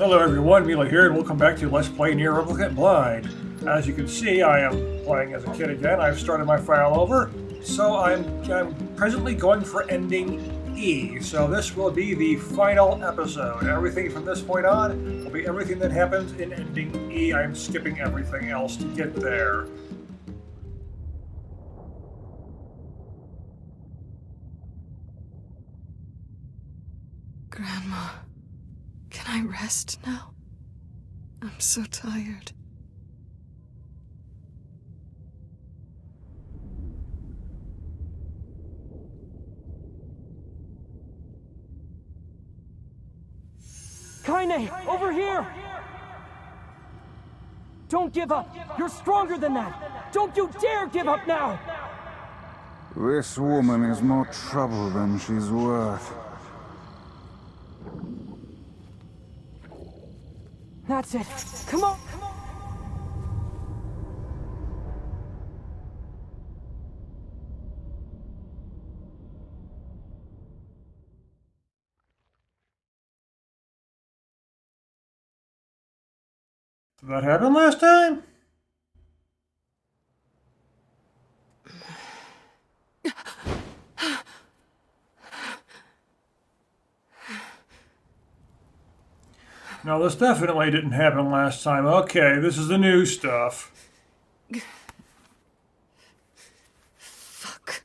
Hello everyone, Mila here, and welcome back to Let's Play NieR Replicant Blind. As you can see, I am playing as a kid again. I've started my file over, so I'm presently going for ending E. So this will be the final episode. Everything from this point on will be everything that happens in ending E. I'm skipping everything else to get there. Grandma, can I rest now? I'm so tired. Kaine, over here! Don't give up! You're stronger than that! Don't you dare give up now! This woman is more trouble than she's worth. That's it! Come on! Did that happen last time? No, this definitely didn't happen last time. Okay, this is the new stuff. Fuck.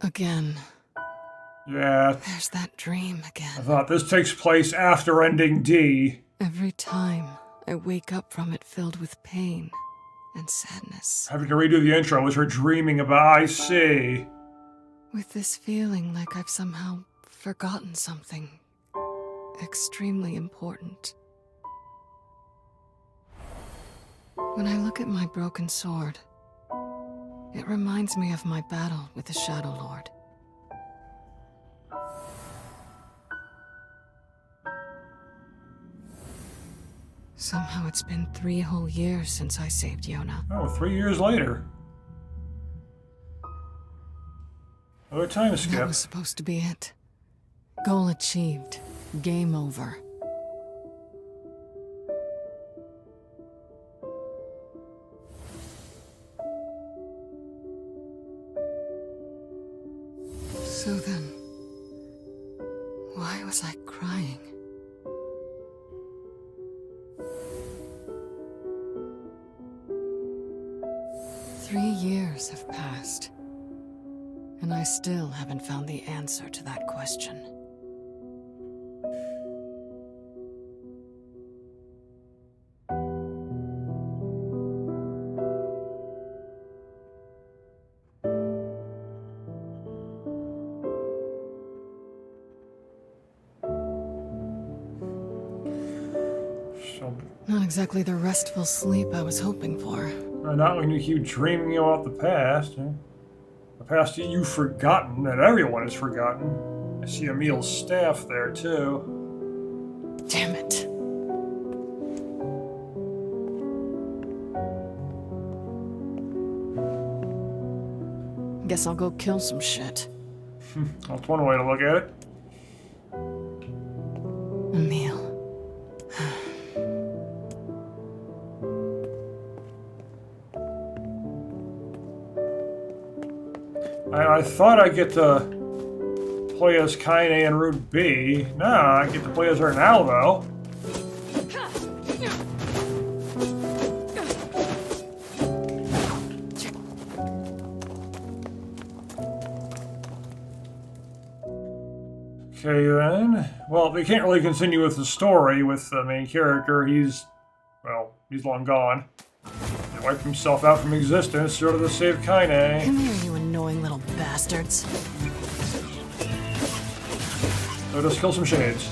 Again. Yeah, There's that dream I again. thought this takes place after ending D. Every time I wake up from it filled with pain and sadness. Having to redo the intro was her dreaming about, I see. With this feeling like I've somehow forgotten something extremely important. When I look at my broken sword, it reminds me of my battle with the Shadow Lord. Somehow it's been 3 whole years since I saved Yona. Oh, 3 years later. Another time That skip. was supposed to be it. Goal achieved. Game over. So then, why was I crying? Three years have passed, and I still haven't found the answer to that question. So, Not exactly the restful sleep I was hoping for. not when you keep dreaming about the past. The past that you've forgotten, that everyone has forgotten. I see Emil's staff there, too. Damn it. Guess I'll go kill some shit. That's one way to look at it. Emil. I thought I'd get to play as Kaine in Route B. Nah, I get to play as Arnaldo. Okay then. Well, we can't really continue with the story with the main character. He's long gone. He wiped himself out from existence in order to save Kaine. Come here, you annoying little bastards. So just kill some shades.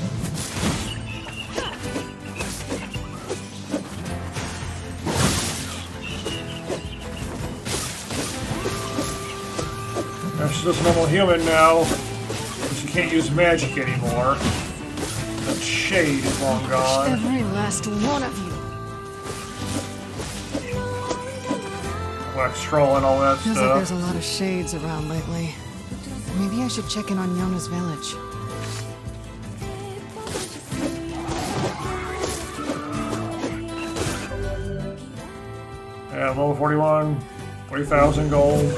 She's just a normal human now. She can't use magic anymore. That shade is long gone. Every last one of you. Wax troll and all that Feels like stuff. there's a lot of shades around lately. Maybe I should check in on Yona's village. Yeah, level 41, 40,000 gold.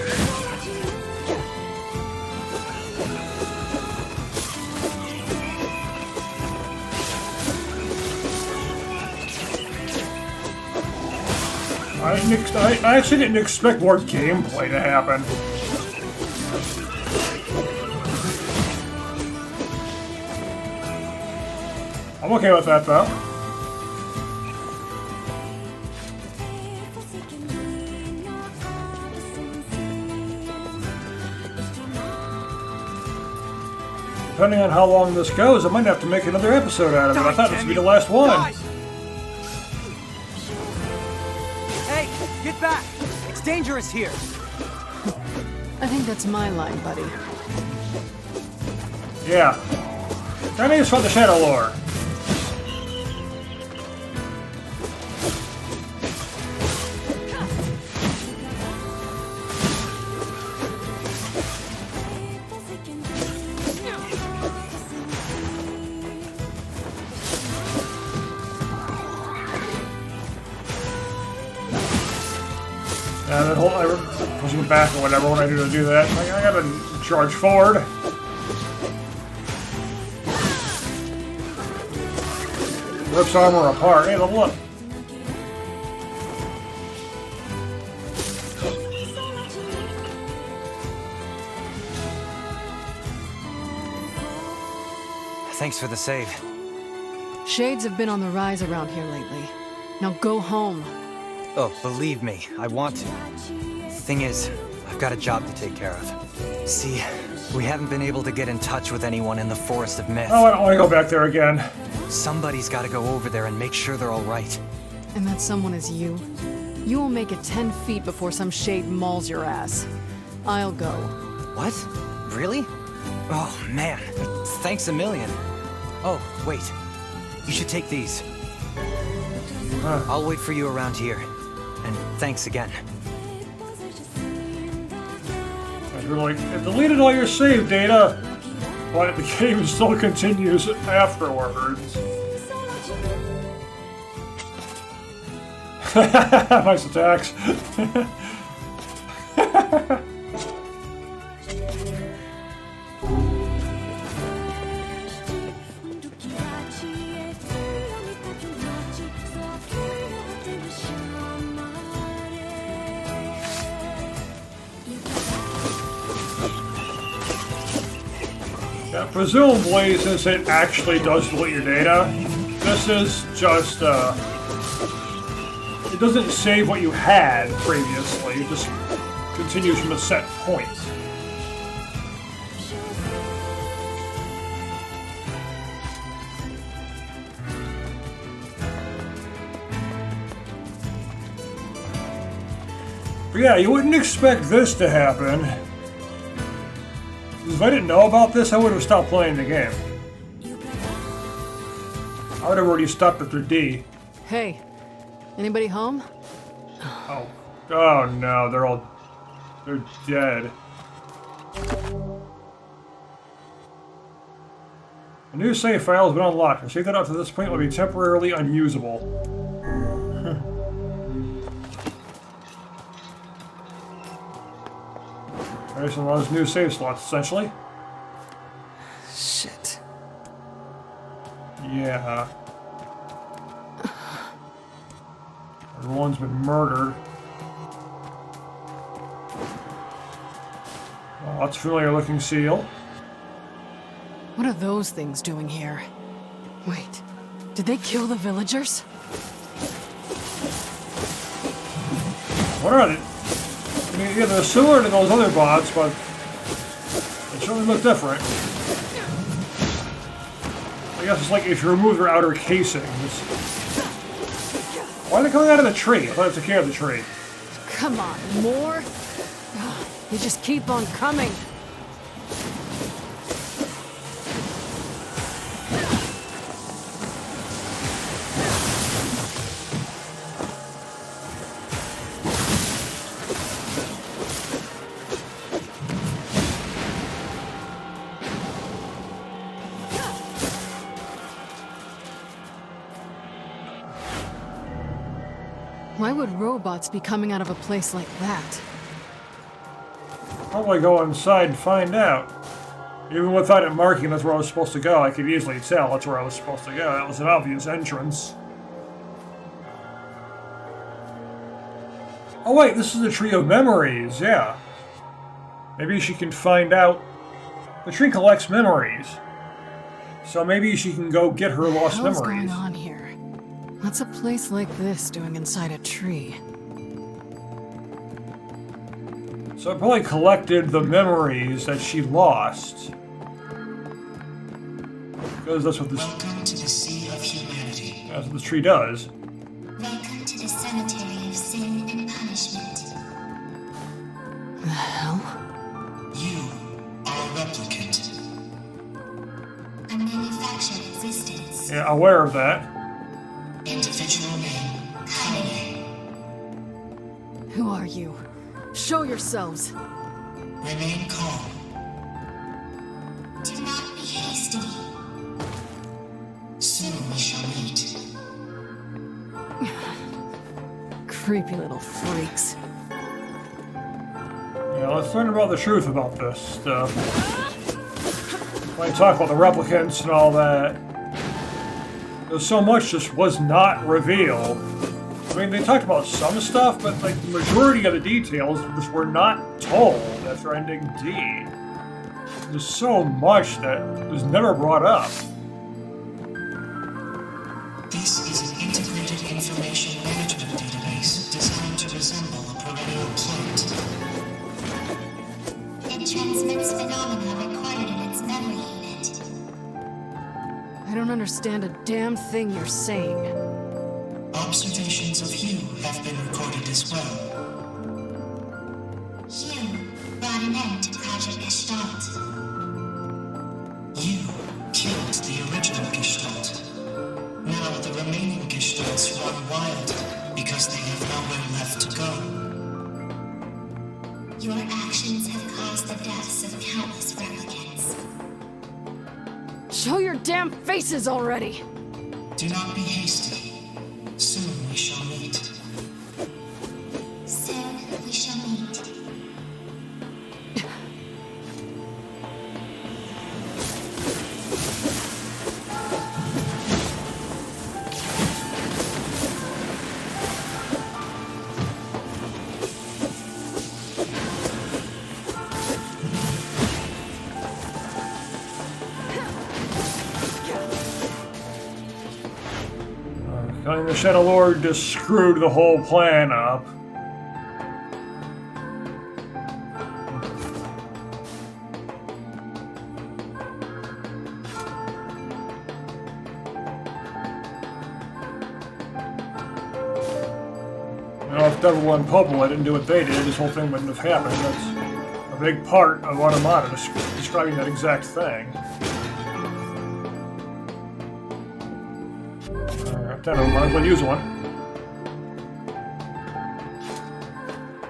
I actually didn't expect more gameplay to happen. I'm okay with that, though. Depending on how long this goes, I might have to make another episode out of it. I thought this would be the last one. Hey, get back! It's dangerous here. I think that's my line, buddy. Yeah. That is from the Shadow Lord. And then hold, pushing it back or whatever when I do that. I gotta charge forward. Rips armor apart. Hey, level up. Thanks for the save. Shades have been on the rise around here lately. Now go home. Oh, believe me, I want to. Thing is, I've got a job to take care of. See, we haven't been able to get in touch with anyone in the Forest of Myth. Oh, I don't want to go back there again. Somebody's got to go over there and make sure they're all right. And that someone is you. You will make it 10 feet before some shade mauls your ass. I'll go. What? Really? Oh, man. Thanks a million. Oh, wait. You should take these. I'll wait for you around here. And thanks again. It deleted all your save data, but the game still continues afterwards. Nice attacks. Yeah, presumably, since it actually does delete your data, this is just, it doesn't save what you had previously, it just continues from a set point. But yeah, you wouldn't expect this to happen. If I didn't know about this, I would have stopped playing the game. I would have already stopped after D. Hey, anybody home? Oh. Oh no, they're dead. A new save file has been unlocked. A save that up to this point will be temporarily unusable. There's one of those new save slots, essentially. Shit. Yeah. Everyone's been murdered. Oh, that's a familiar looking seal. What are those things doing here? Wait, did they kill the villagers? What are they? I mean, yeah, they're similar to those other bots, but they certainly look different. I guess it's like if you remove their outer casings. Why are they coming out of the tree? I thought I took care of the tree. Come on, more? Ugh, you just keep on coming. Why would robots be coming out of a place like that? Probably go inside and find out. Even without it marking that's where I was supposed to go, I could easily tell that's where I was supposed to go. That was an obvious entrance. Oh wait, this is the Tree of Memories, yeah. Maybe she can find out... The tree collects memories. So maybe she can go get her lost memories. What's going on here? What's a place like this doing inside a tree? So it probably collected the memories that she lost. Because that's what this... Welcome to the Sea of Humanity. That's what this tree does. Welcome to the cemetery of sin and punishment. The hell? You are a replicant. A manufactured existence. Yeah, aware of that. Individual name, Kanye. Who are you? Show yourselves! Remain calm. Do not be hasty. Soon we shall meet. Creepy little freaks. Yeah, let's learn about the truth about this stuff. When I talk about the replicants and all that, there's so much just was not revealed. I mean, they talked about some stuff, but like the majority of the details just were not told after ending D. There's so much that was never brought up. This is an integrated information management database designed to resemble a perennial plant. It transmits phenomena recorded in its memory unit. I don't understand a damn thing you're saying. Observations of you have been recorded as well. You brought an end to Project Gestalt. You killed the original Gestalt. Now the remaining Gestalts run wild because they have nowhere left to go. Your actions have caused the deaths of countless replicants. Show your damn faces already! Do not be hasty. Soon we shall meet. Soon we shall meet. Killing the Shadow Lord just screwed the whole plan up. You know, if Devil and Popple didn't do what they did, this whole thing wouldn't have happened. That's a big part of Automata, describing that exact thing. I might as well use one.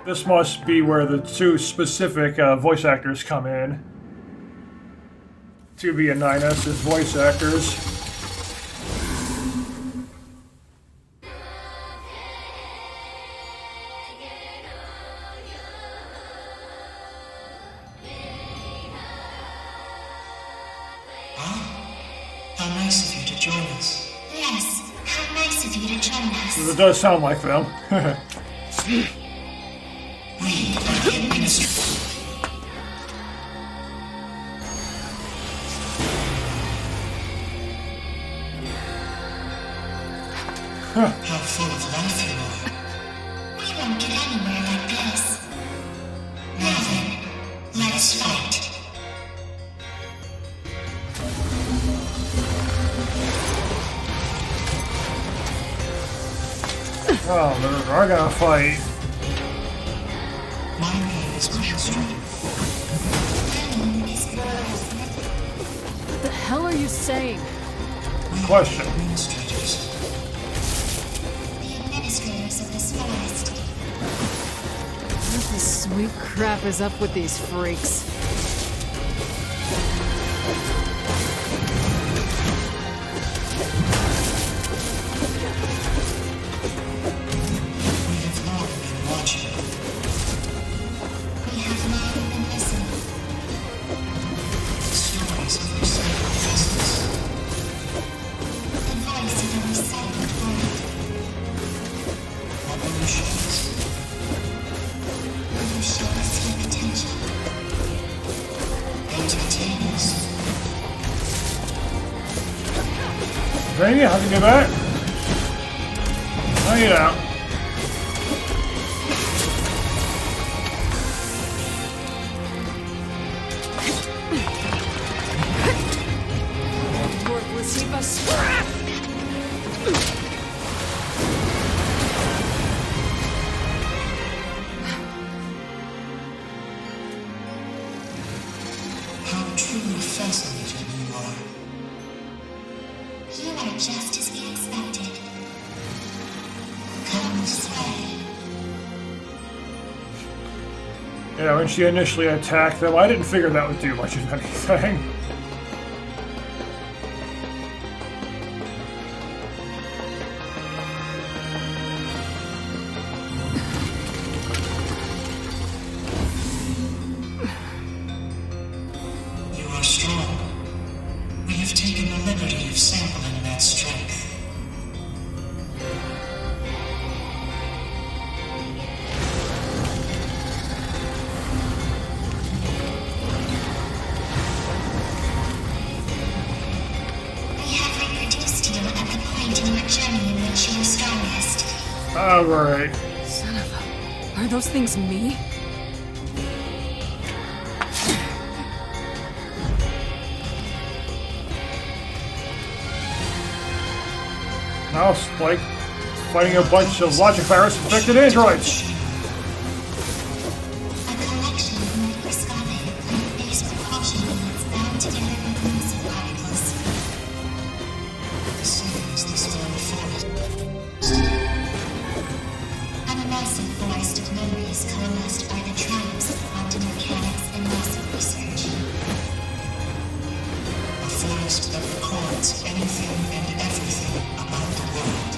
This must be where the two specific voice actors come in. 2B and 9S as voice actors. How nice of you to join us. Yes, how nice of you to join us. It does sound like them. We are the administrators. How full of life you are. We won't get anywhere like this. Now then, let's fight. Oh, they're gonna fight. My name is Maelstrom. What the hell are you saying? Question. Administrators. The administrators of this forest. What the sweet crap is up with these freaks? Jamie, how can you do that? No, you don't. Worthless heap of scrap! How truly fascinating you are. You are just as we expected. Come this way. Yeah, when she initially attacked them, I didn't figure that would do much of anything. You are strong. We have taken the liberty of sampling that strength. We have reproduced you at the point in your journey in which you are strongest. Alright. Son of a... Are those things me? Now it's like fighting a bunch of logic virus infected androids. A collection of microscopic, plant-based propulsion units bound together with music particles. The same as this very forest. And a massive forest of memories coalesced by the triumphs of quantum mechanics and massive research. A forest that records anything and everything about the world.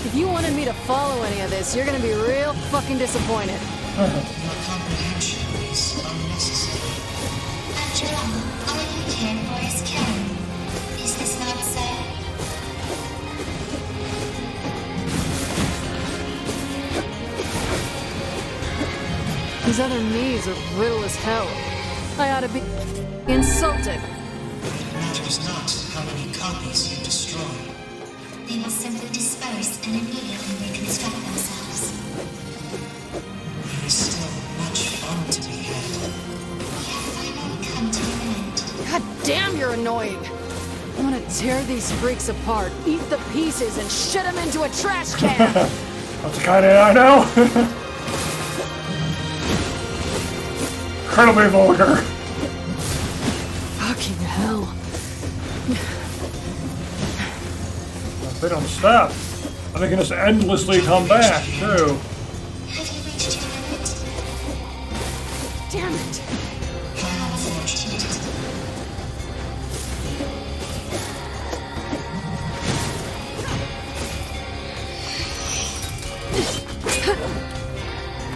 If you wanted me to follow any of this, you're gonna be real fucking disappointed. Your comprehension is unnecessary. After all you care for is killing. Is this not so? These other me's are brittle as hell. I ought to be insulted. It matters not how many copies you destroy. They will simply disperse and immediately reconstruct themselves. There is still much fun to be had. We have finally come to an end. God damn, you're annoying. I want to tear these freaks apart, eat the pieces, and shit them into a trash can. That's the kind of I know. Incredibly vulgar. Fucking hell. They don't stop. And they can just endlessly come back, too. Have you reached your limit? Damn it. How unfortunate.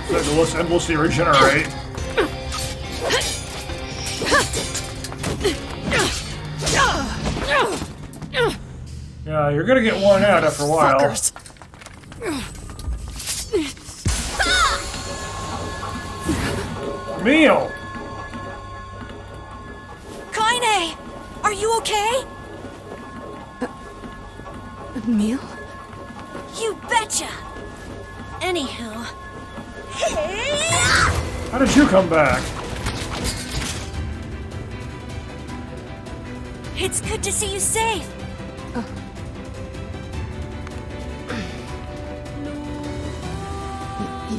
They will just endlessly regenerate. Yeah, you're gonna get worn out after a while. Fuckers. Meal! Kaine! Are you okay? Meal? You betcha! Anywho. How did you come back? It's good to see you safe.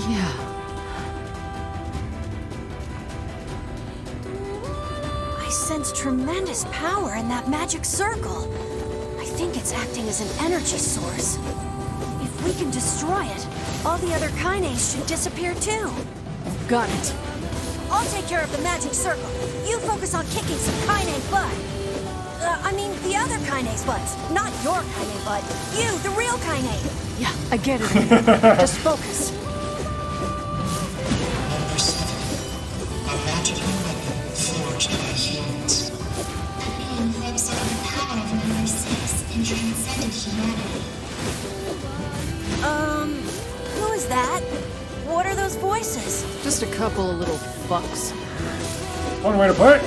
Yeah. I sense tremendous power in that magic circle. I think it's acting as an energy source. If we can destroy it, all the other Kaines should disappear too. Got it. I'll take care of the magic circle. You focus on kicking some Kaine butt. I mean, the other Kaine's butts. Not your Kaine butt. You, the real Kaine. Yeah, I get it. Just focus. Number 7. A magical weapon forged by humans. A being who absorbed the power of number 6 and transcended humanity. Who is that? What are those voices? Just a couple of little fucks. One way to put it.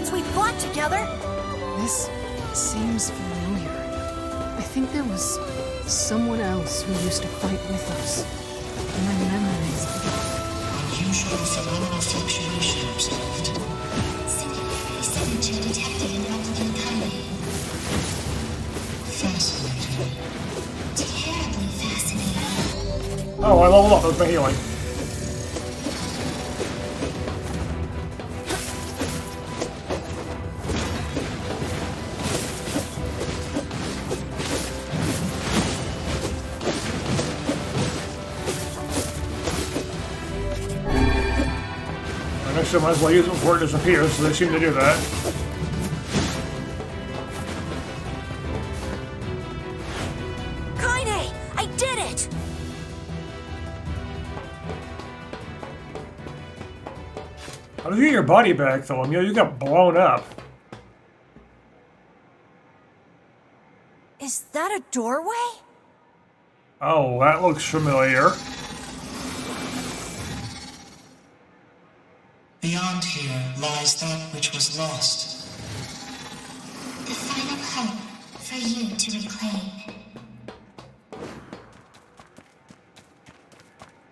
since we fought together. This seems familiar. I think there was someone else who used to fight with us. My memories. Unusual phenomenal fluctuation observed. Significant signature detected in Replicant kinase. Fascinating. Terribly fascinating. Oh, I leveled up. That's my healing. Next time I might as well use it before it disappears, so they seem to do that. Kaine, I did it! How did you get your body back, though? You got blown up. Is that a doorway? Oh, that looks familiar. Beyond here lies that which was lost. The final hope for you to reclaim.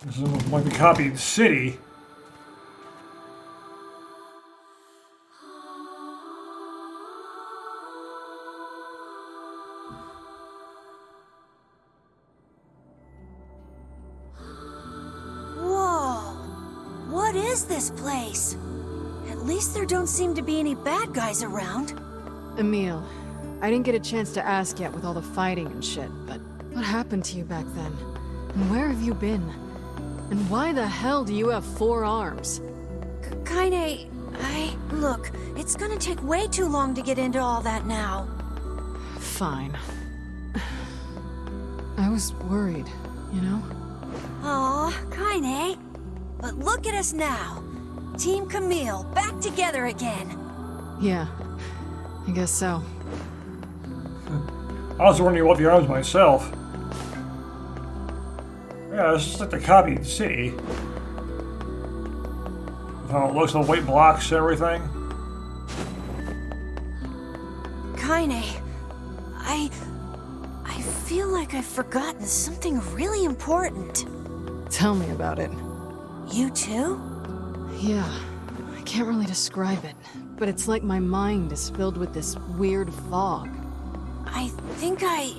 This is like the copied city. What is this place? At least there don't seem to be any bad guys around. Emil, I didn't get a chance to ask yet with all the fighting and shit, but what happened to you back then? And where have you been? And why the hell do you have 4 arms? Kaine, Look, it's gonna take way too long to get into all that now. Fine. I was worried, you know? Aw, Kaine. But look at us now. Team Camille, back together again. Yeah, I guess so. I was wondering about the arms myself. Yeah, this is like the copied city. With how it looks, the white blocks and everything. Kaine, I feel like I've forgotten something really important. Tell me about it. You too? Yeah, I can't really describe it, but it's like my mind is filled with this weird fog. I think I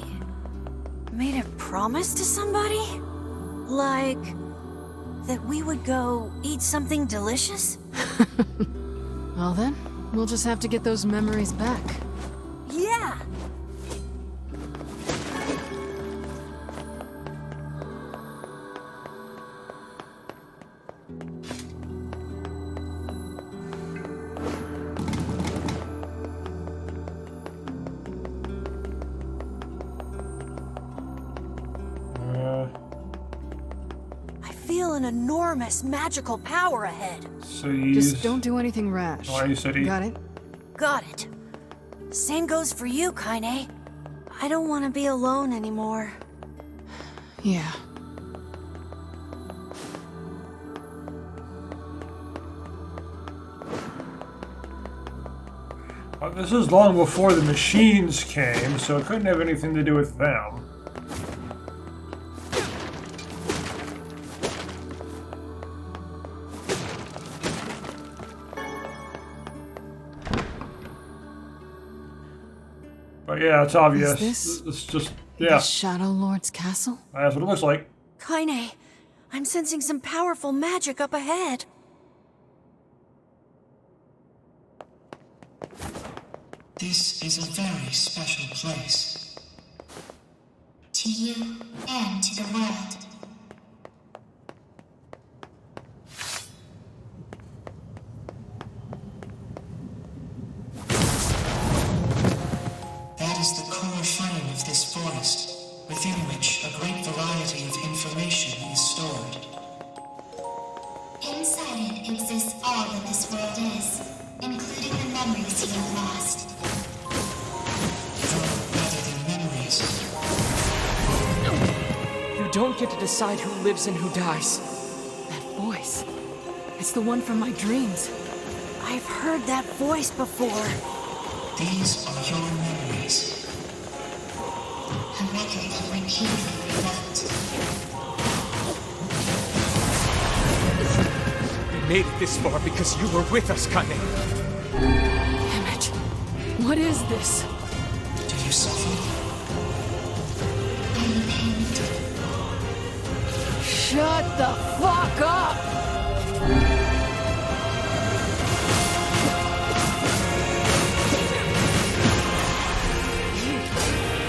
made a promise to somebody? Like that we would go eat something delicious? Well then, we'll just have to get those memories back. Yeah! I feel an enormous magical power ahead. Cities. Just don't do anything rash. Hawaii City. Got it? Got it. Same goes for you, Kaine. I don't want to be alone anymore. Yeah. This is long before the machines came, so it couldn't have anything to do with them. But yeah, it's obvious. Is this It's just, the yeah, Shadow Lord's castle? that's what it looks like. Kaine, I'm sensing some powerful magic up ahead. This is a very special place. To you and to the world. That is the core frame of this forest, within which a great variety of information is stored. Inside it exists all that this world is, including the memories you have lost. Rather than memories, You don't get to decide who lives and who dies. That voice. It's the one from my dreams. I I've heard that voice before. These are your memories. A record that repeatedly rewrote. We made it this far because you were with us, Kaine. Damn it. What is this? Do you suffer? Are you pained? Shut the fuck up!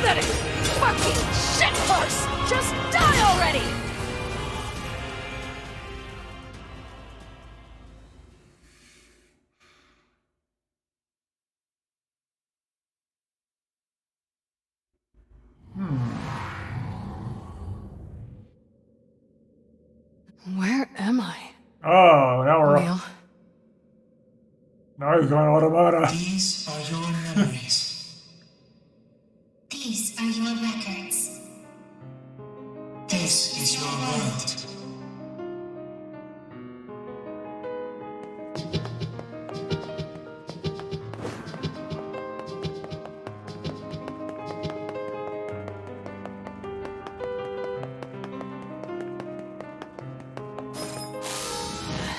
Pathetic fucking shit horse! Just die already! Where am I? Oh, now we're... Neil? Now he's going automata. These are your memories. These are your records. This is your world.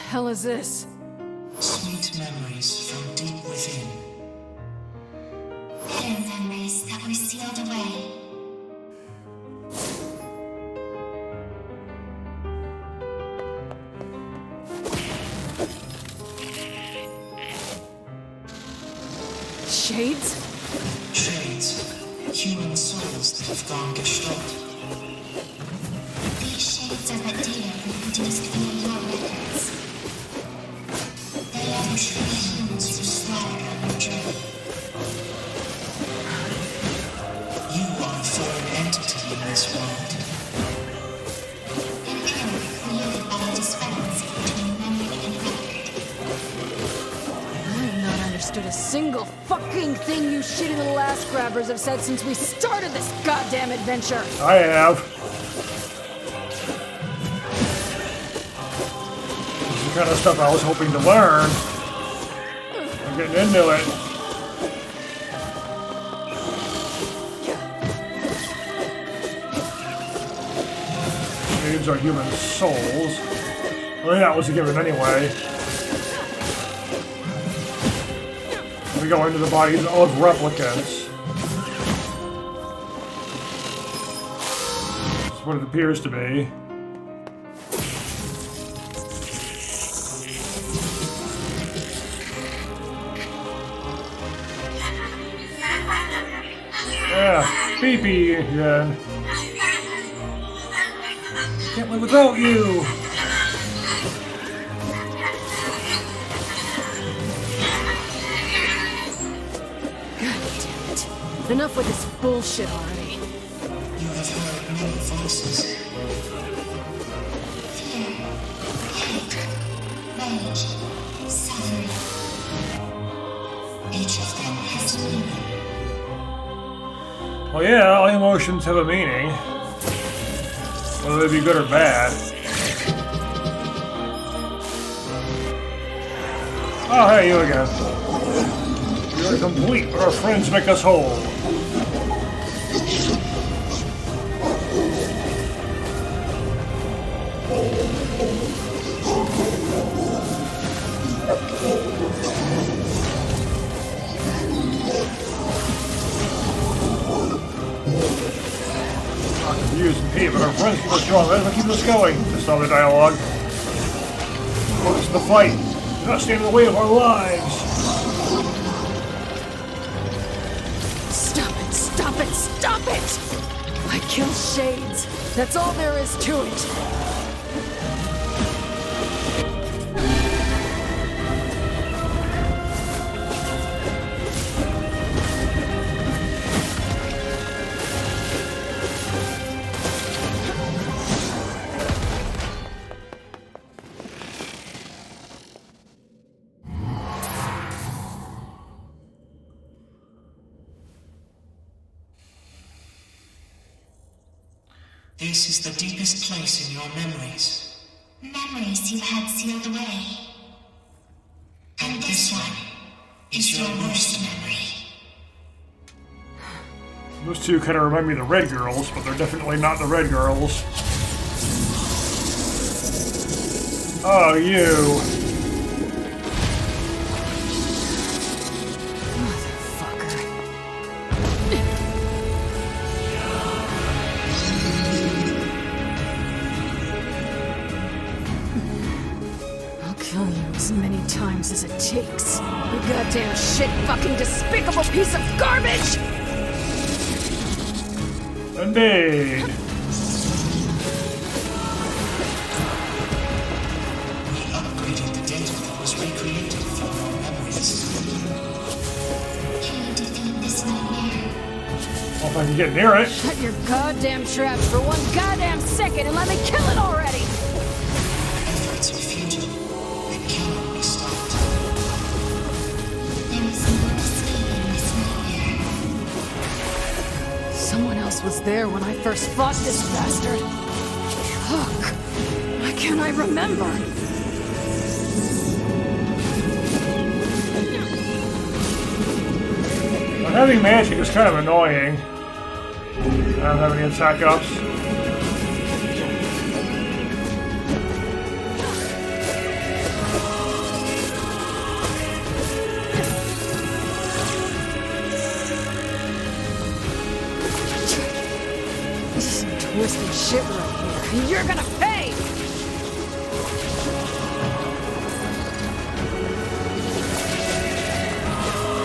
Hell is this? Sweet memories from deep within. Hidden memories that were sealed away. Shades? Shades. Human souls that have gone gestalt. These shades are but data reproduced via your records. They are the true humans who slaughtered on your journey. You are a foreign entity in this world. An error created by a discrepancy between memory and record. I have not understood a single fucking thing you shitty little ass grabbers have said since we started this goddamn adventure. I have. This is the kind of stuff I was hoping to learn. I'm getting into it. Shades are human souls. I mean, that was a given anyway. We go into the bodies of replicants. That's what it appears to be. Yeah, beepy again. Can't live without you. Enough with this bullshit already. You have heard many voices. Fear, hate, rage, suffering. Each of them has meaning. Well, yeah, all emotions have a meaning. Whether they be good or bad. Oh, hey, you again. You're complete, but our friends make us whole. Not confused and paid, but our friends keep us strong. Let's keep us going. That's not the dialogue. Focus on the fight. Do not stand in the way of our lives. Stop it, stop it, stop it! I kill Shades. That's all there is to it. This is the deepest place in your memories. Memories you had sealed away. And this one is your worst memory. Those two kind of remind me of the Red Girls, but they're definitely not the Red Girls. Oh, you. I'll kill you as many times as it takes. You goddamn shit fucking despicable piece of garbage! Indeed. We upgraded the data that was recreated from your memories. Can you defeat this nightmare? Well, if I can get near it. Shut your goddamn traps for one goddamn second and let me kill it already! Efforts are futile. It cannot be stopped. There is no escaping this nightmare. Someone else was there when I first fought this bastard. Fuck. Why can't I remember? But having magic is kind of annoying. I don't have any attack ups. This is some twisted shit right here. And you're gonna pay!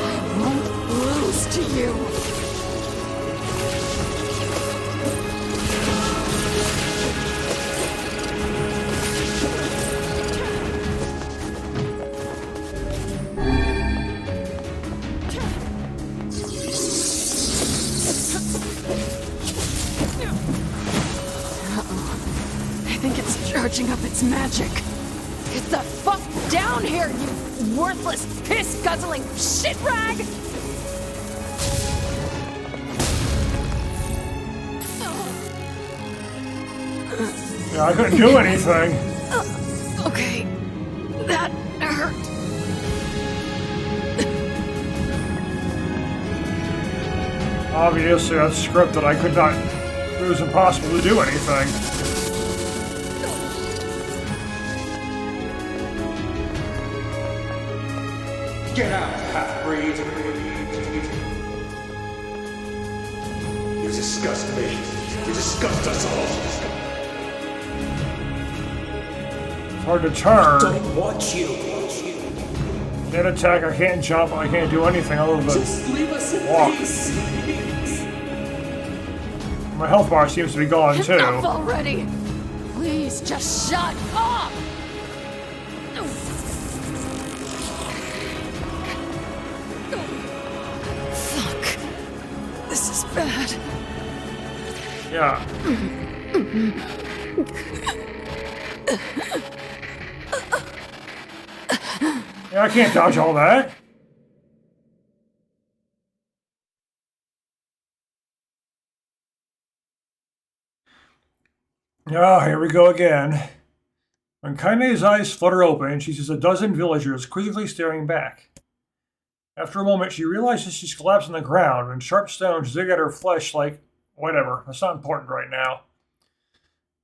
I won't lose to you. I think it's charging up its magic. Get the fuck down here, you worthless, piss-guzzling shit rag! Yeah, I couldn't do anything. Okay, that hurt. Obviously, that's scripted. I could not. It was impossible to do anything. Get out, half-breed. You disgust me. You disgust us all. It's hard to turn. Don't want you. Can't attack, I can't jump, I can't do anything other than Just leave us in walk. peace. My health bar seems to be gone Enough too. already! Please, just shut up! Fuck. This is bad. Yeah. Yeah, I can't dodge all that. Oh, here we go again. When Kaine's eyes flutter open, she sees a dozen villagers quizzically staring back. After a moment, she realizes she's collapsed on the ground, and sharp stones zig at her flesh like, whatever, that's not important right now.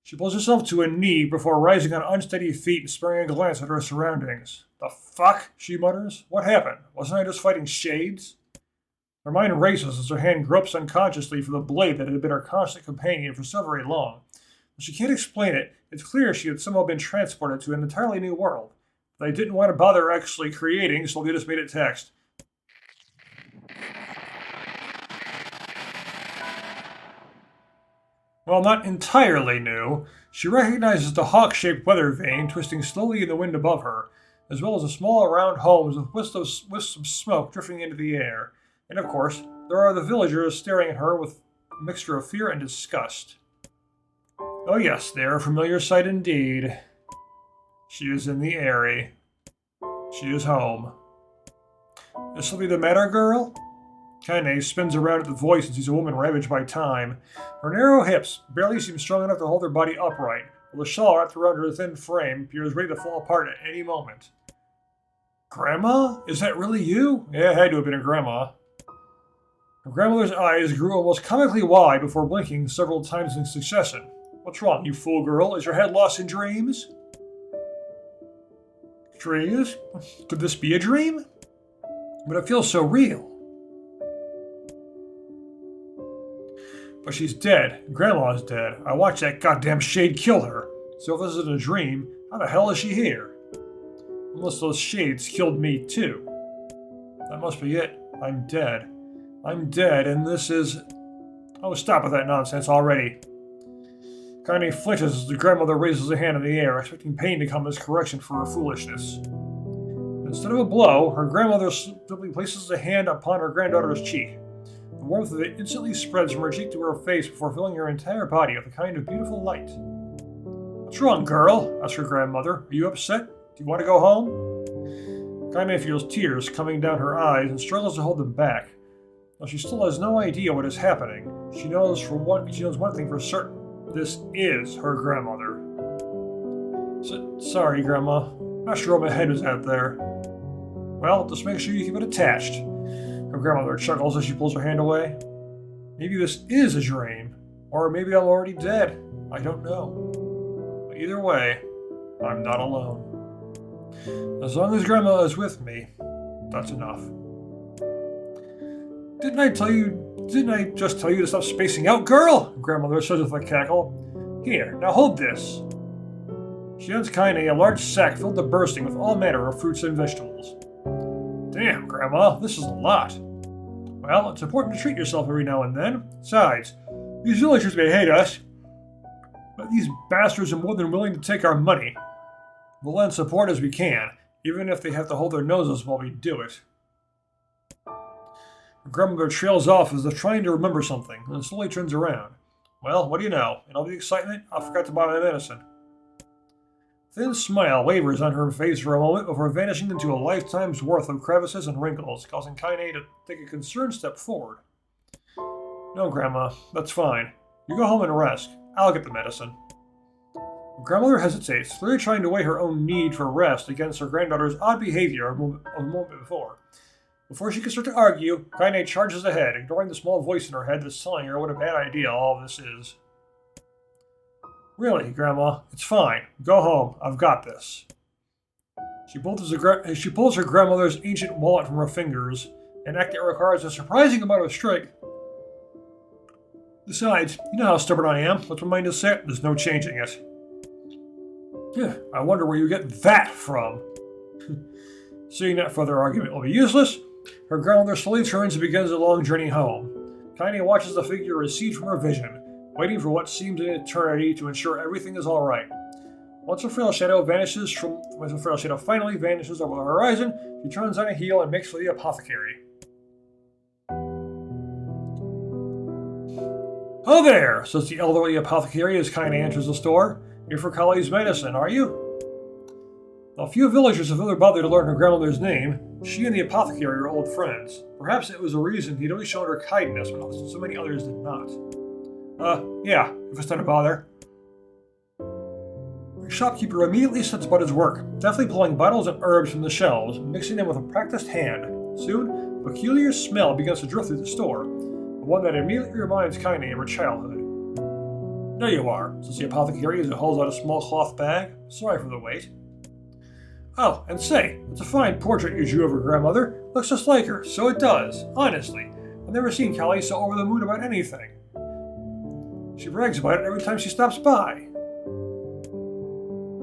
She pulls herself to a knee before rising on unsteady feet and sparing a glance at her surroundings. The fuck? She mutters. What happened? Wasn't I just fighting shades? Her mind races as her hand gropes unconsciously for the blade that had been her constant companion for so very long. But she can't explain it. It's clear she had somehow been transported to an entirely new world. They didn't want to bother actually creating, so they just made it text. While not entirely new, she recognizes the hawk-shaped weather vane twisting slowly in the wind above her, as well as the small round homes with wisps of smoke drifting into the air. And of course, there are the villagers staring at her with a mixture of fear and disgust. Oh yes, they are a familiar sight indeed. She is in the Eyrie. She is home. This'll be the matter, girl? Kaine spins around at the voice and sees a woman ravaged by time. Her narrow hips barely seem strong enough to hold her body upright, while the shawl wrapped around her thin frame appears ready to fall apart at any moment. Grandma? Is that really you? Yeah, it had to have been a grandma. Her grandmother's eyes grew almost comically wide before blinking several times in succession. What's wrong, you fool girl? Is your head lost in dreams? Dreams? Could this be a dream? But it feels so real. But she's dead. Grandma's dead. I watched that goddamn shade kill her. So if this isn't a dream, how the hell is she here? Unless those shades killed me too. That must be it. I'm dead. I'm dead, and this is... Oh, stop with that nonsense already. Kaine flinches as the grandmother raises a hand in the air, expecting pain to come as correction for her foolishness. Instead of a blow, her grandmother simply places a hand upon her granddaughter's cheek. The warmth of it instantly spreads from her cheek to her face before filling her entire body with a kind of beautiful light. What's wrong, girl? Asked her grandmother. Are you upset? Do you want to go home? Kaine feels tears coming down her eyes and struggles to hold them back. Though she still has no idea what is happening, she knows one thing for certain. This is her grandmother. Sorry, Grandma. Not sure what my head was at there. Well, just make sure you keep it attached. Her grandmother chuckles as she pulls her hand away. Maybe this is a dream. Or maybe I'm already dead. I don't know. But either way, I'm not alone. As long as Grandma is with me, that's enough. Didn't I just tell you to stop spacing out, girl? Grandmother says with a cackle. Here, now hold this. She hands Kaine a large sack filled to bursting with all manner of fruits and vegetables. Damn, Grandma, this is a lot. Well, it's important to treat yourself every now and then. Besides, these villagers may hate us, but these bastards are more than willing to take our money. We'll lend support as we can, even if they have to hold their noses while we do it. Her grandmother trails off as if trying to remember something, and slowly turns around. Well, what do you know? In all the excitement, I forgot to buy my medicine. A thin smile wavers on her face for a moment before vanishing into a lifetime's worth of crevices and wrinkles, causing Kaine to take a concerned step forward. No, Grandma, that's fine. You go home and rest. I'll get the medicine. The grandmother hesitates, clearly trying to weigh her own need for rest against her granddaughter's odd behavior a moment before. Before she can start to argue, Kaine charges ahead, ignoring the small voice in her head that's telling her what a bad idea all of this is. Really, Grandma, it's fine. Go home. I've got this. She pulls her grandmother's ancient wallet from her fingers, an act that requires a surprising amount of strength. Besides, you know how stubborn I am. Once my mind is set, there's no changing it. I wonder where you get that from. Seeing that further argument will be useless, her grandmother slowly turns and begins a long journey home. Kaine watches the figure recede from her vision, waiting for what seems an eternity to ensure everything is all right. Once a frail shadow finally vanishes over the horizon, she turns on a heel and makes for the apothecary. "Ho there," says the elderly apothecary as Kaine enters the store. "Here for Kali's medicine, are you?" While few villagers have ever bothered to learn her grandmother's name, she and the apothecary are old friends. Perhaps it was a reason he'd always shown her kindness when so many others did not. Yeah, if it's not a bother. The shopkeeper immediately sets about his work, deftly pulling bottles and herbs from the shelves, and mixing them with a practiced hand. Soon, a peculiar smell begins to drift through the store, one that immediately reminds Kaine of her childhood. "There you are," says the apothecary as he holds out a small cloth bag. "Sorry for the wait." "Oh, and say, it's a fine portrait you drew of her grandmother. Looks just like her, so it does. Honestly, I've never seen Kali so over the moon about anything. She brags about it every time she stops by."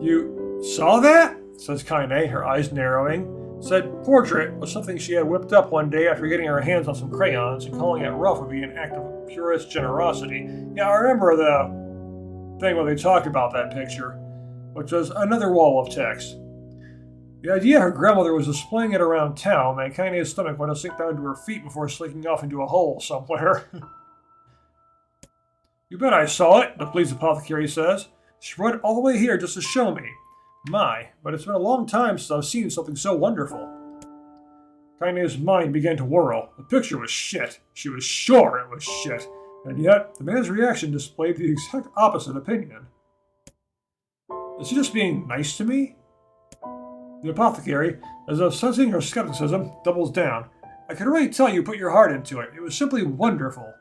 "You saw that?" says Kaine, her eyes narrowing. Said portrait was something she had whipped up one day after getting her hands on some crayons, and calling it rough would be an act of purest generosity. Yeah, I remember the thing where they talked about that picture, which was another wall of text. The idea her grandmother was displaying it around town made Kaine's stomach want to sink down to her feet before slinking off into a hole somewhere. "You bet I saw it," the pleased apothecary says. "She brought it all the way here just to show me. My, but it's been a long time since I've seen something so wonderful." Kaine's mind began to whirl. The picture was shit. She was sure it was shit. And yet, the man's reaction displayed the exact opposite opinion. Is he just being nice to me? The apothecary, as though sensing her skepticism, doubles down. I can already tell you put your heart into it. It was simply wonderful.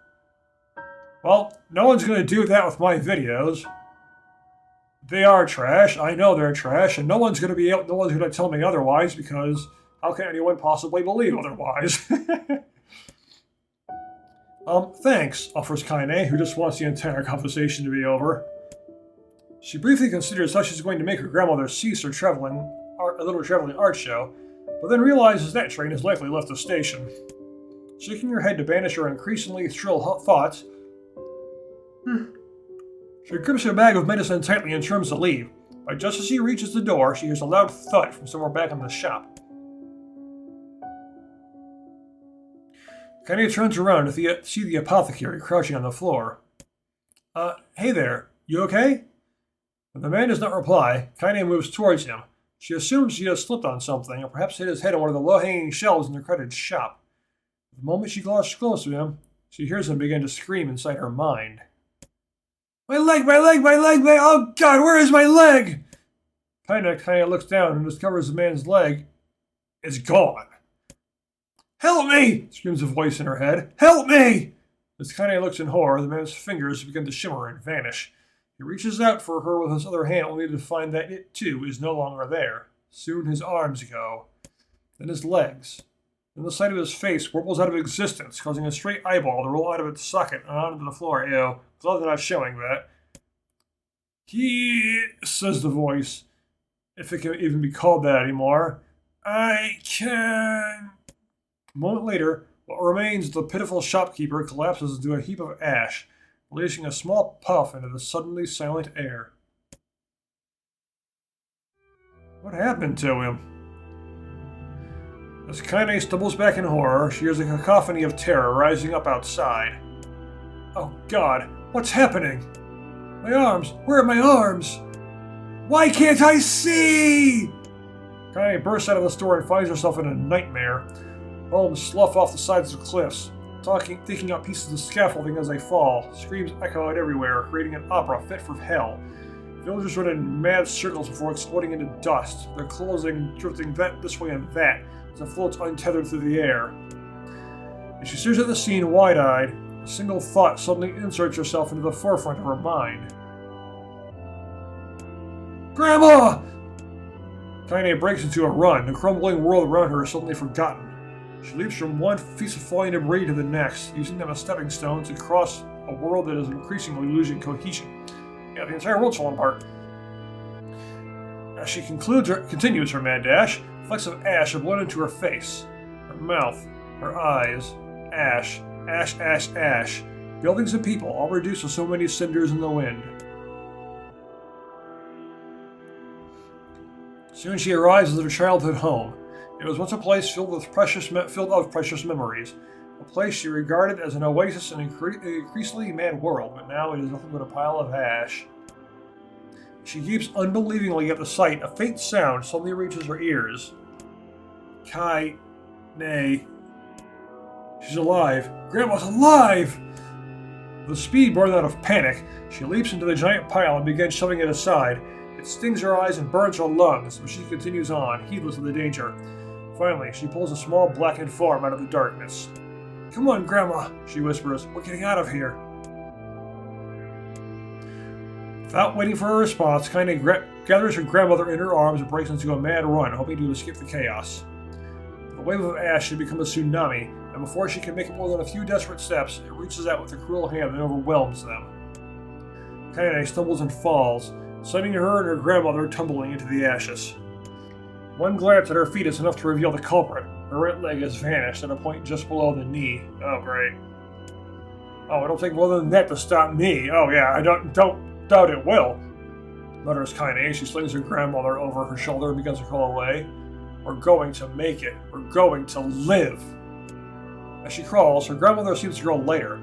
Well, no one's going to do that with my videos. They are trash. I know they're trash, and no one's going to tell me otherwise, because how can anyone possibly believe otherwise? Thanks, offers Kaine, who just wants the entire conversation to be over. She briefly considers how she's going to make her grandmother cease her little traveling art show, but then realizes that train has likely left the station. Shaking her head to banish her increasingly shrill thoughts, she grips her bag of medicine tightly and turns to leave, but just as she reaches the door, she hears a loud thud from somewhere back in the shop. Kaine turns around to see the apothecary crouching on the floor. Hey there, you okay? When the man does not reply, Kaine moves towards him. She assumes he has slipped on something, or perhaps hit his head on one of the low-hanging shelves in the crowded shop. The moment she draws close to him, she hears him begin to scream inside her mind. My leg, my leg, my leg, my... Oh God, where is my leg? Kaine looks down and discovers the man's leg is gone. Help me! Screams a voice in her head. Help me! As Kaine looks in horror, the man's fingers begin to shimmer and vanish. He reaches out for her with his other hand, only to find that it, too, is no longer there. Soon his arms go. Then his legs. Then the side of his face warbles out of existence, causing a straight eyeball to roll out of its socket and onto the floor. Ew. Glad they're not showing that. He, says the voice, if it can even be called that anymore. I can... A moment later, what remains of the pitiful shopkeeper collapses into a heap of ash, releasing a small puff into the suddenly silent air. What happened to him? As Kaine stumbles back in horror, she hears a cacophony of terror rising up outside. Oh God, what's happening? My arms! Where are my arms? Why can't I see? Kaine bursts out of the store and finds herself in a nightmare. Homes slough off the sides of cliffs, taking out pieces of scaffolding as they fall. Screams echo out everywhere, creating an opera fit for hell. Villagers run in mad circles before exploding into dust, their clothing drifting this way and that as it floats untethered through the air. As she stares at the scene wide-eyed, a single thought suddenly inserts herself into the forefront of her mind. Grandma! Kaine breaks into a run, the crumbling world around her is suddenly forgotten. She leaps from one piece of falling debris to the next, using them as stepping stones to cross a world that is increasingly losing cohesion. Yeah, the entire world's falling apart. As she continues her mad dash, flecks of ash are blown into her face, her mouth, her eyes. Ash, ash, ash, ash. Buildings and people, all reduced to so many cinders in the wind. Soon she arrives at her childhood home. It was once a place filled of precious memories, a place she regarded as an oasis in an increasingly mad world, but now it is nothing but a pile of ash. She keeps unbelievingly at the sight. A faint sound suddenly reaches her ears. Nay. She's alive. Grandma's alive! With a speed born out of panic, she leaps into the giant pile and begins shoving it aside. It stings her eyes and burns her lungs, but she continues on, heedless of the danger. Finally, she pulls a small blackened form out of the darkness. Come on, Grandma, she whispers. We're getting out of here. Without waiting for a response, Kaine gathers her grandmother in her arms and breaks into a mad run, hoping to escape the chaos. The wave of ash should become a tsunami, and before she can make more than a few desperate steps, it reaches out with a cruel hand and overwhelms them. Kaine stumbles and falls, sending her and her grandmother tumbling into the ashes. One glance at her feet is enough to reveal the culprit. Her right leg has vanished at a point just below the knee. Oh, great. Oh, it'll take more than that to stop me. Oh, yeah, I don't doubt it will, mutters Kaine. She slings her grandmother over her shoulder and begins to crawl away. We're going to make it. We're going to live. As she crawls, her grandmother seems to grow lighter,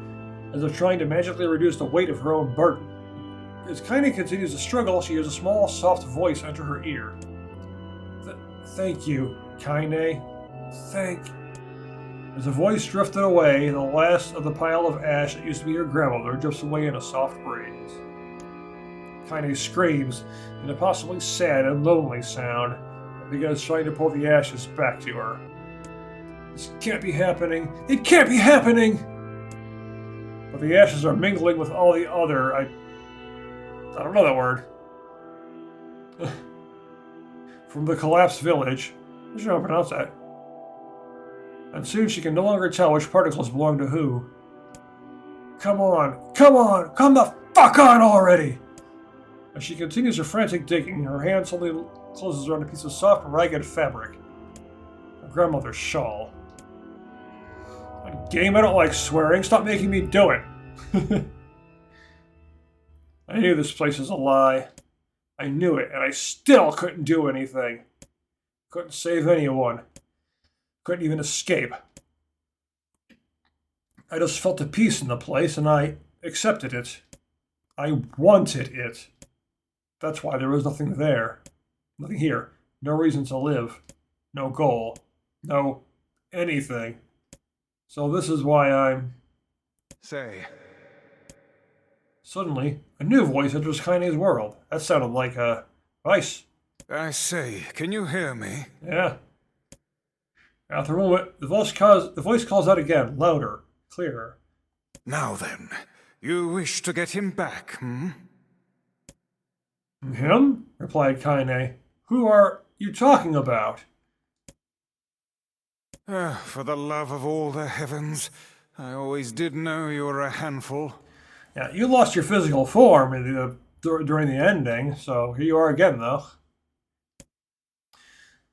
as if trying to magically reduce the weight of her own burden. As Kaine continues to struggle, she hears a small, soft voice enter her ear. Thank you, Kaine. As the voice drifted away, the last of the pile of ash that used to be her grandmother drifts away in a soft breeze. Kaine screams in a possibly sad and lonely sound. begins trying to pull the ashes back to her. This can't be happening. It can't be happening! But the ashes are mingling with all the other... I don't know that word. From the collapsed village. I should not pronounce that. And soon she can no longer tell which particles belong to who. Come on! Come on! Come the fuck on already! As she continues her frantic digging, her hand suddenly closes around a piece of soft, ragged fabric. Her grandmother's shawl. Game, I don't like swearing. Stop making me do it. I knew this place was a lie. I knew it, and I still couldn't do anything. Couldn't save anyone. Couldn't even escape. I just felt the peace in the place, and I accepted it. I wanted it. That's why there was nothing there. Nothing here. No reason to live. No goal. No anything. So this is why I'm... Say. Suddenly, a new voice enters Kaine's world. That sounded like a Vice. I say, can you hear me? Yeah. After a moment, the voice calls out again, louder, clearer. Now then, you wish to get him back, hmm? Him? Replied Kaine. Who are you talking about? For the love of all the heavens, I always did know you were a handful. Yeah, you lost your physical form during the ending, so here you are again, though.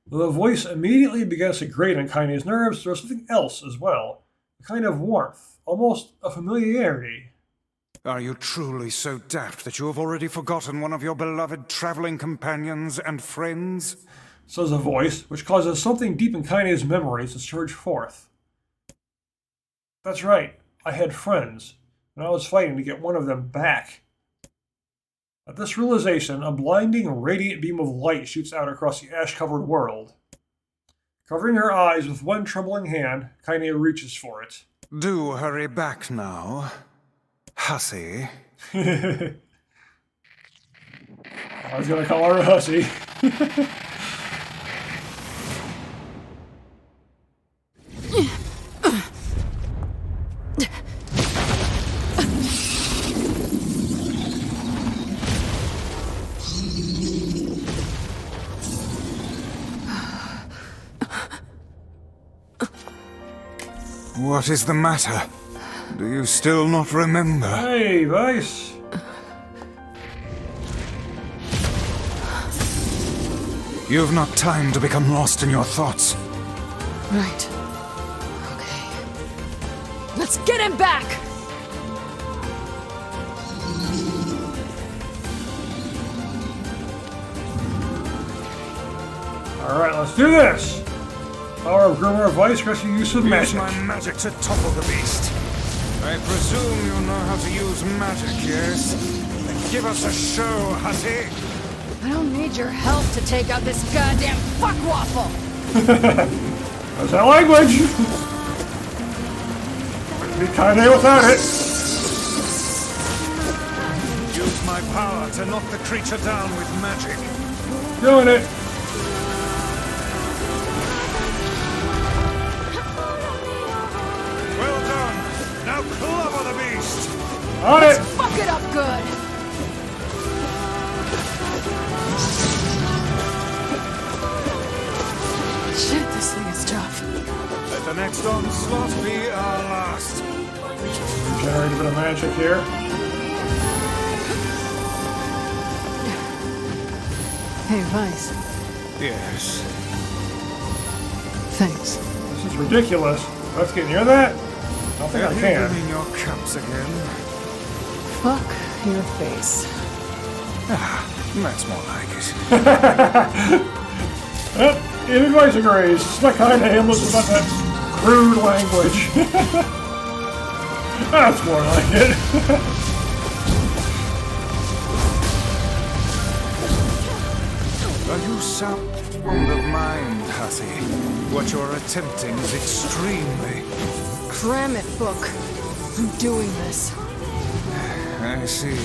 The voice immediately begins to grate on Kaine's nerves. There was something else as well. A kind of warmth, almost a familiarity. Are you truly so daft that you have already forgotten one of your beloved traveling companions and friends? Says a voice, which causes something deep in Kaine's memories to surge forth. That's right, I had friends, and I was fighting to get one of them back. At this realization, a blinding, radiant beam of light shoots out across the ash-covered world. Covering her eyes with one trembling hand, Kaine reaches for it. Do hurry back now, hussy. I was gonna call her a hussy. What is the matter? Do you still not remember? Hey, Vice. You've not time to become lost in your thoughts. Right. Okay. Let's get him back! Alright, let's do this! Power of Grimoire Vice grants you use of magic. Use my magic to topple the beast. I presume you know how to use magic, yes? Then give us a show, hussy! I don't need your help to take out this goddamn fuckwaffle! That's our language! Wouldn't be Kaine without it! Use my power to knock the creature down with magic. Doing it! Well done! Now clobber the beast! On it! Fuck it up good! Shit, this thing is tough. Let the next onslaught be our last. Generate a bit of magic here. Hey, Vice. Yes. Thanks. This is ridiculous. Let's get near that? I don't think I Have you can. been in your cups again? Fuck your face. Ah, that's more like it. Yep, even Vice agrees. It's not kind of him listening about that crude language. That's more like it. Are you sound of mind, hussy? What you're attempting is extremely... Cram it, book. I'm doing this. I see.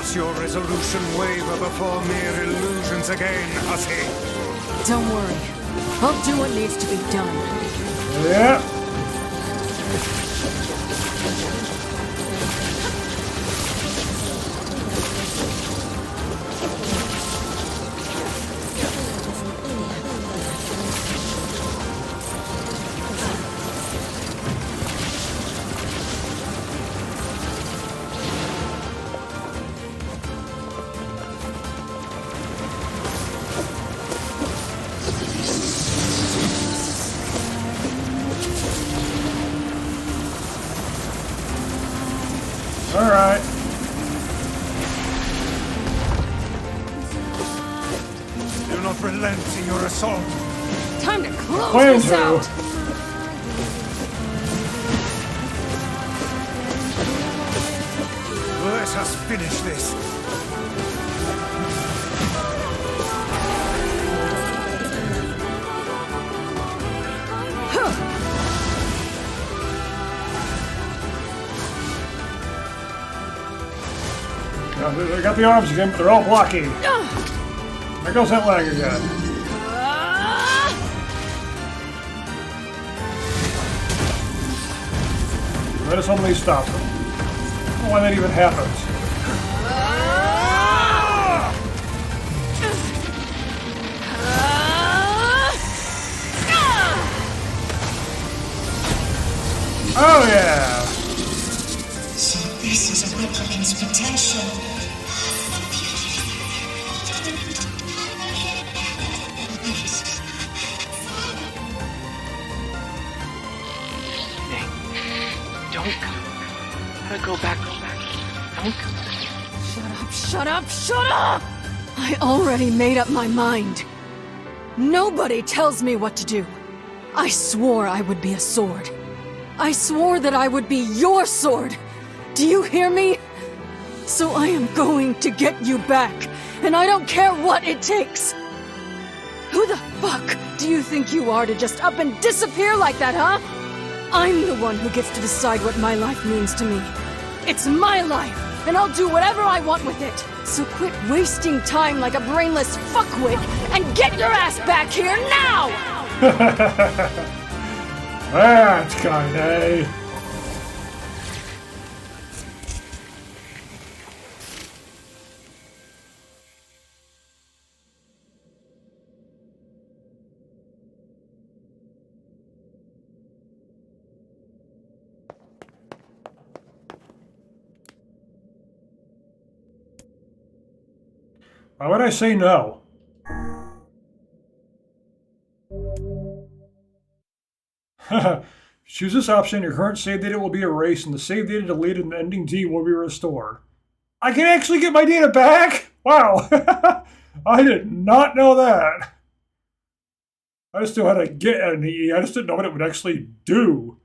Does your resolution waver before mere illusions again, hussy? Don't worry. I'll do what needs to be done. Yeah. All right. Do not relent in your assault. Time to close Plan this to. out! Let us finish this. They got the arms again, but they're all blocky. There goes that leg again. Where does somebody stop them? I don't know why that even happens. Oh yeah! So this is a replicant's potential. Don't come. Gotta go back. Don't come. Shut up, shut up! I already made up my mind. Nobody tells me what to do. I swore I would be a sword. I swore that I would be your sword. Do you hear me? So I am going to get you back, and I don't care what it takes. Who the fuck do you think you are to just up and disappear like that, huh? I'm the one who gets to decide what my life means to me. It's my life, and I'll do whatever I want with it. So quit wasting time like a brainless fuckwit and get your ass back here now! That's kinda. Why would I say no? Choose this option, your current save data will be erased and the save data deleted and the ending D will be restored. I can actually get my data back? Wow. I did not know that. I just knew how to get an E. I just didn't know what it would actually do.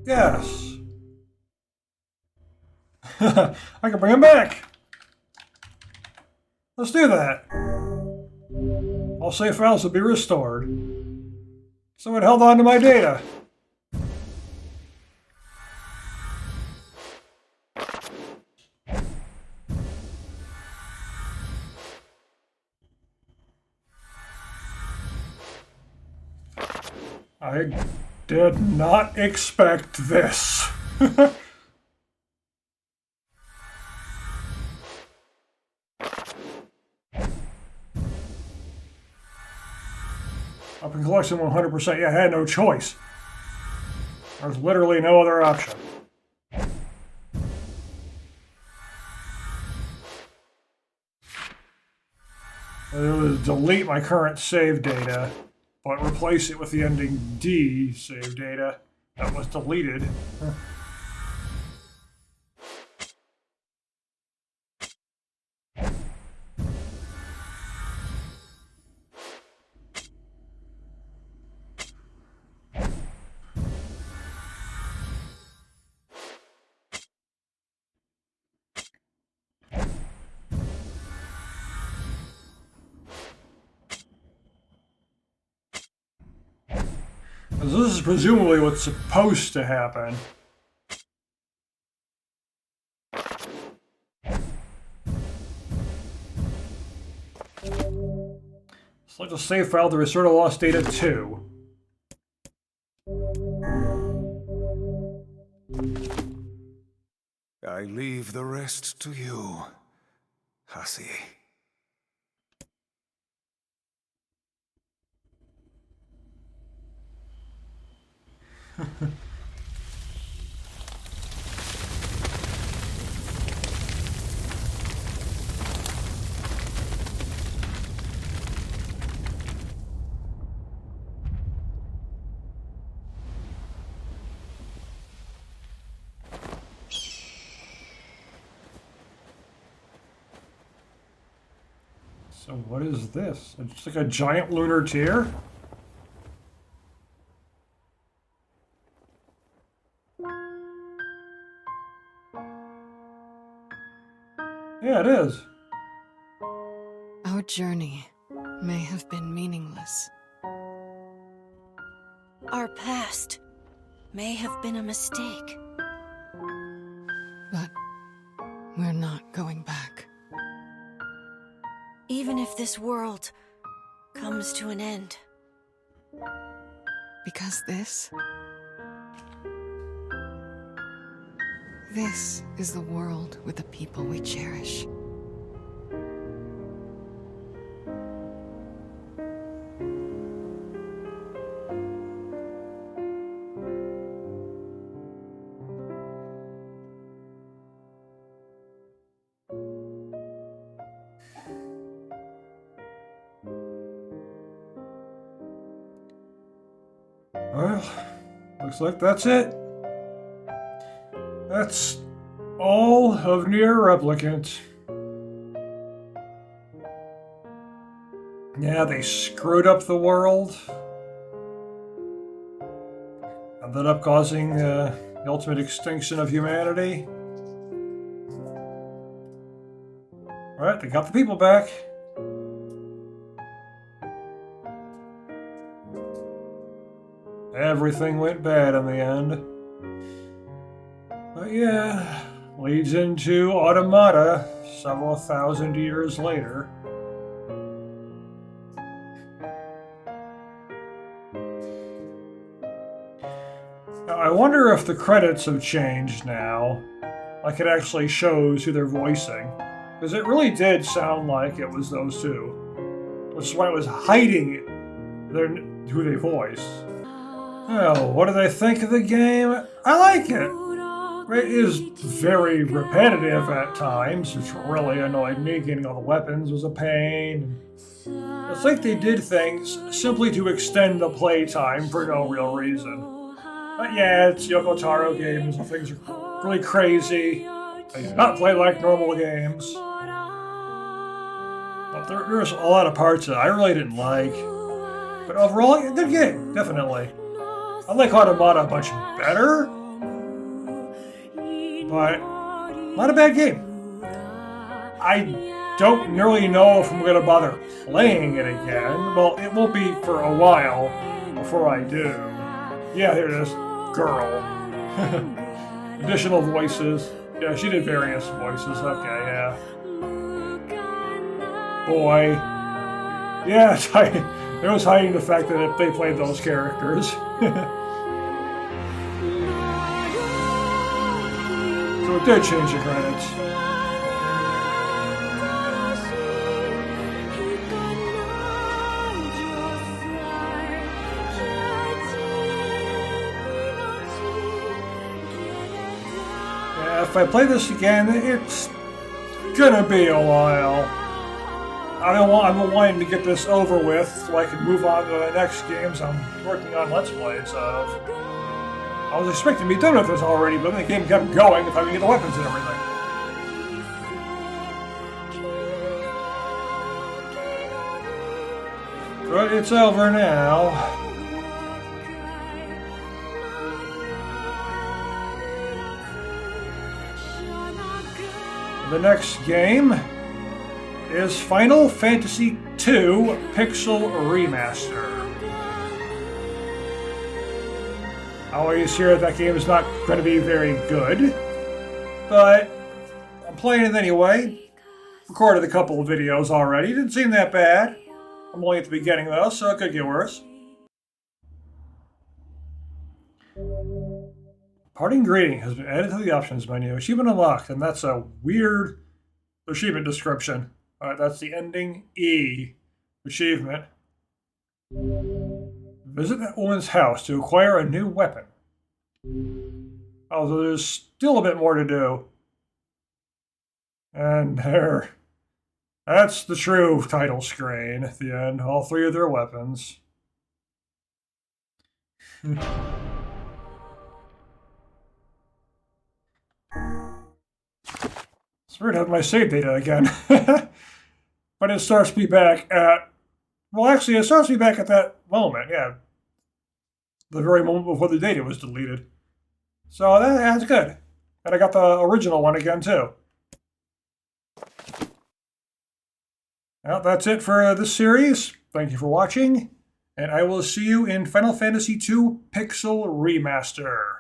Yes. I can bring him back. Let's do that. All save files will be restored. Someone held on to my data. I did not expect this. Up in collection 100%. Yeah, I had no choice. There's literally no other option. It was delete my current save data, but replace it with the ending D save data that was deleted. This is presumably what's supposed to happen. Select a save file to restore the lost data to. I leave the rest to you, Hussy. So what is this? It's like a giant lunar tear? Yeah, it is. Our journey may have been meaningless. Our past may have been a mistake. But we're not going back. Even if this world comes to an end. Because this is the world with the people we cherish. Well, looks like that's it. That's all of NieR Replicant. Yeah, they screwed up the world. Ended up causing the ultimate extinction of humanity. Alright, they got the people back. Everything went bad in the end. But yeah, leads into Automata several thousand years later. Now, I wonder if the credits have changed now. Like it actually shows who they're voicing. Because it really did sound like it was those two. Which is why it was hiding who they voiced. Well, what do they think of the game? I like it. It is very repetitive at times, which really annoyed me. Getting all the weapons was a pain. It's like they did things simply to extend the playtime for no real reason. But yeah, it's Yoko Taro games, and things are really crazy. They do not play like normal games. But there's a lot of parts that I really didn't like. But overall, a good game, definitely. I like Automata much better, but not a bad game. I don't really know if I'm going to bother playing it again. Well, it won't be for a while before I do. Yeah, here it is. Girl. Additional voices. Yeah, she did various voices. Okay, yeah. Boy. Yeah, it was hiding the fact that they played those characters. So it did change the credits. Yeah, if I play this again, it's gonna be a while. I've been wanting to get this over with so I can move on to the next games I'm working on Let's Plays of. I was expecting to be done with this already, but the game kept going if I could get the weapons and everything. But it's over now. The next game is Final Fantasy II Pixel Remaster. I always hear that game is not going to be very good, but I'm playing it anyway. Recorded a couple of videos already, didn't seem that bad. I'm only at the beginning though, so it could get worse. Parting greeting has been added to the options menu. Achievement unlocked, and that's a weird achievement description. Alright, that's the ending E achievement. Visit that woman's house to acquire a new weapon. Although there's still a bit more to do. And there. That's the true title screen at the end. All three of their weapons. It's weird to have my save data again. But it starts me back at... Well, actually, it starts me back at that moment, yeah. The very moment before the data was deleted. So that's good. And I got the original one again, too. Well, that's it for this series. Thank you for watching. And I will see you in Final Fantasy II Pixel Remaster.